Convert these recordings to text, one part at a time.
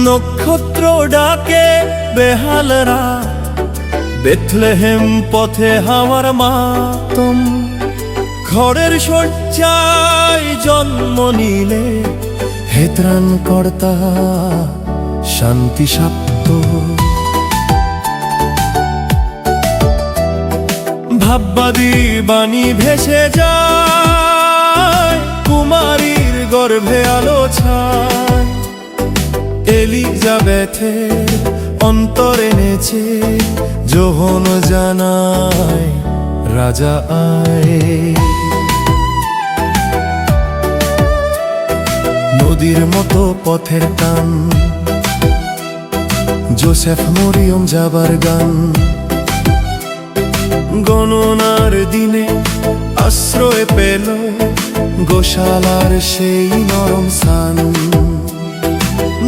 নক্ষত্র ডাকে বেহালরা, বেথলেহেম পথে হাওয়ার মাতম। ঘরের শয্যায় জন্ম নিলে হে ত্রাণকর্তা শান্তি সাপ্ত। ভাববাদী বাণী ভেসে যায়, কুমারীর গর্ভে আলো ছায়। এলিজাবেথের অন্তরে নেচে যোহন জানায়, রাজা আয়। নদীর মতো পথের টান, যোসেফ মরিয়ম যাবার গান। গণনার দিনে আশ্রয় পেল গোশালার সেই নরম স্থান।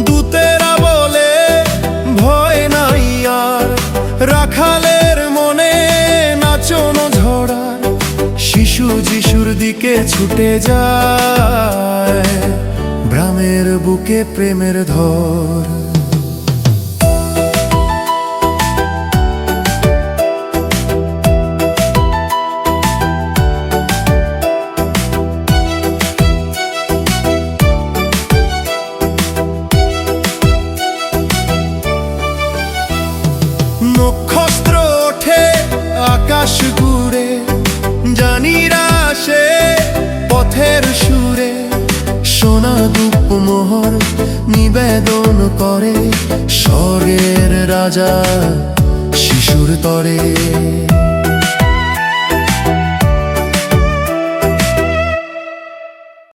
দূতেরা বলে ভয় নাই আর, রাখালের মনে নাচনো ঝড়ায়। শিশু যিশুর দিকে ছুটে যায়, ব্রামের বুকে প্রেমের ধর। নক্ষত্র ওঠে আকাশ ঘুরে, জানিরা আসে পথের সুরে। সোনা ধূপমোহর নিবেদন করে, স্বর্গের রাজা শিশুর তরে।